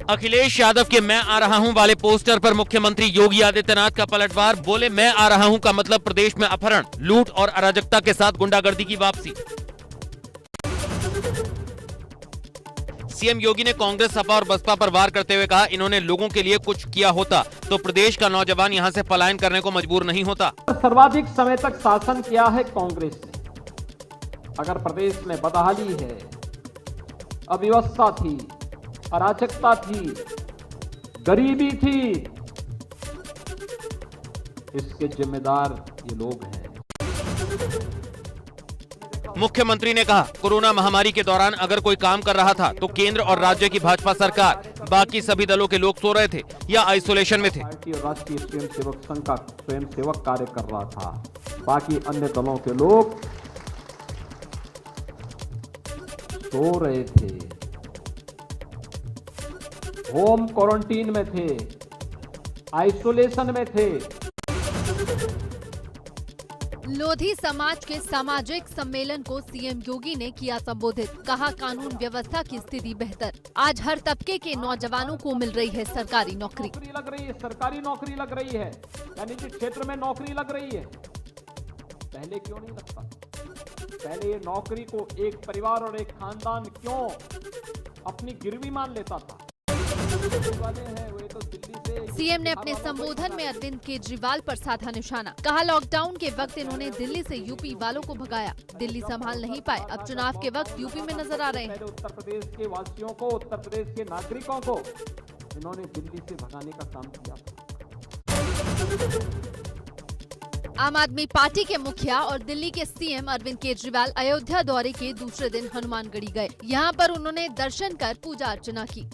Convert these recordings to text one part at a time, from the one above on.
अखिलेश यादव के मैं आ रहा हूं वाले पोस्टर पर मुख्यमंत्री योगी आदित्यनाथ का पलटवार। बोले मैं आ रहा हूं का मतलब प्रदेश में अपहरण, लूट और अराजकता के साथ गुंडागर्दी की वापसी। सीएम योगी ने कांग्रेस, सपा और बसपा पर वार करते हुए कहा, इन्होंने लोगों के लिए कुछ किया होता तो प्रदेश का नौजवान यहां से पलायन करने को मजबूर नहीं होता। सर्वाधिक समय तक शासन किया है कांग्रेस ने। अगर प्रदेश में बदहाली है, अव्यवस्था थी, अराजकता थी, गरीबी थी, इसके जिम्मेदार ये लोग हैं। मुख्यमंत्री ने कहा, कोरोना महामारी के दौरान अगर कोई काम कर रहा था तो केंद्र और राज्य की भाजपा सरकार, बाकी सभी दलों के लोग सो रहे थे या आइसोलेशन में थे। पार्टी और राष्ट्रीय स्वयंसेवक संघ का स्वयंसेवक कार्य कर रहा था, बाकी अन्य दलों के लोग सो रहे थे, होम क्वारंटीन में थे, आइसोलेशन में थे। लोधी समाज के सामाजिक सम्मेलन को सीएम योगी ने किया संबोधित। कहा, कानून व्यवस्था की स्थिति बेहतर। आज हर तबके के नौजवानों को मिल रही है सरकारी नौकरी। लग रही है, सरकारी नौकरी लग रही है, यानी कि क्षेत्र में नौकरी लग रही है। पहले क्यों नहीं लगता? पहले ये नौकरी को एक परिवार और एक खानदान क्यों अपनी गिरवी मान लेता था? सीएम ने अपने संबोधन में अरविंद केजरीवाल पर साधा निशाना। कहा, लॉकडाउन के वक्त इन्होंने दिल्ली से यूपी वालों को भगाया, दिल्ली संभाल नहीं पाए, अब चुनाव के वक्त यूपी में नजर आ रहे हैं। उत्तर प्रदेश के वासियों को, उत्तर प्रदेश के नागरिकों को इन्होंने दिल्ली से भगाने का काम किया था। आम आदमी पार्टी के मुखिया और दिल्ली के सीएम अरविंद केजरीवाल अयोध्या दौरे के दूसरे दिन हनुमानगढ़ी गए। यहाँ पर उन्होंने दर्शन कर पूजा अर्चना की।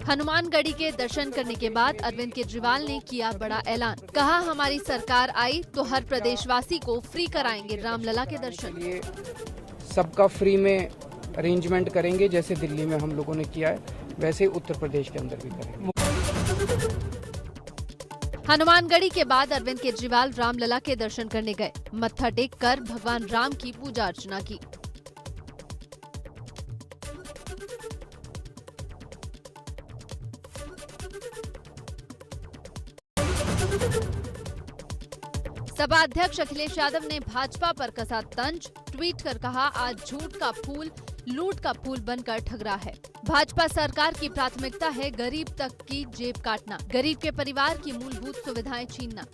हनुमानगढ़ी के दर्शन करने के बाद अरविंद केजरीवाल ने किया बड़ा ऐलान। कहा, हमारी सरकार आई तो हर प्रदेशवासी को फ्री कराएंगे रामलला के दर्शन। ये सबका फ्री में अरेंजमेंट करेंगे, जैसे दिल्ली में हम लोगों ने किया है वैसे उत्तर प्रदेश के अंदर भी करेंगे। हनुमानगढ़ी के बाद अरविंद केजरीवाल रामलला के दर्शन करने गए। मत्था टेक कर भगवान राम की पूजा अर्चना की। सपा अध्यक्ष अखिलेश यादव ने भाजपा पर कसा तंज। ट्वीट कर कहा, आज झूठ का फूल लूट का फूल बनकर ठगरा है। भाजपा सरकार की प्राथमिकता है गरीब तक की जेब काटना, गरीब के परिवार की मूलभूत सुविधाएं छीनना।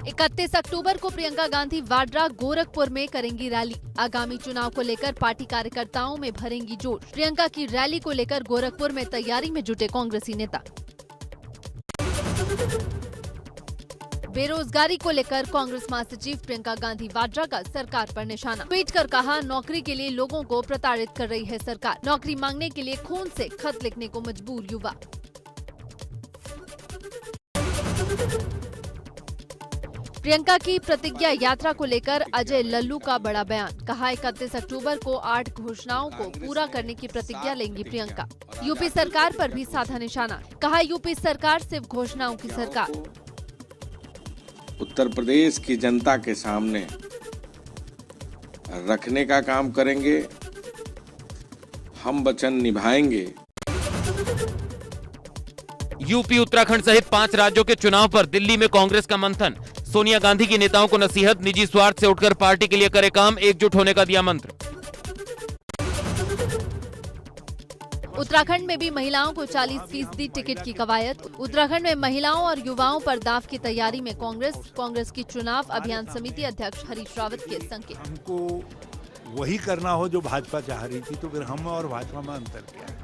31 अक्टूबर को प्रियंका गांधी वाड्रा गोरखपुर में करेंगी रैली। आगामी चुनाव को लेकर पार्टी कार्यकर्ताओं में भरेंगी जोश। प्रियंका की रैली को लेकर गोरखपुर में तैयारी में जुटे कांग्रेसी नेता। बेरोजगारी को लेकर कांग्रेस महासचिव प्रियंका गांधी वाड्रा का सरकार पर निशाना। ट्वीट कर कहा, नौकरी के लिए लोगों को प्रताड़ित कर रही है सरकार। नौकरी मांगने के लिए खून से खत लिखने को मजबूर युवा। प्रियंका की प्रतिज्ञा यात्रा को लेकर अजय लल्लू का बड़ा बयान। कहा, 31 अक्टूबर को 8 घोषणाओं को पूरा करने की प्रतिज्ञा लेंगी प्रियंका। यूपी सरकार पर भी साधा निशाना। कहा, यूपी सरकार सिर्फ घोषणाओं की सरकार। उत्तर प्रदेश की जनता के सामने रखने का काम करेंगे, हम वचन निभाएंगे। यूपी, उत्तराखंड सहित 5 राज्यों के चुनाव पर दिल्ली में कांग्रेस का मंथन। सोनिया गांधी की नेताओं को नसीहत, निजी स्वार्थ से उठकर पार्टी के लिए करे काम, एकजुट होने का दिया मंत्र। उत्तराखंड में भी महिलाओं को 40% टिकट की कवायद। उत्तराखंड में महिलाओं और युवाओं पर दाव की तैयारी में कांग्रेस की चुनाव अभियान समिति अध्यक्ष हरीश रावत के संकेत। हमको वही करना हो जो भाजपा चाह रही थी, तो फिर हम और भाजपा में अंतर क्या है?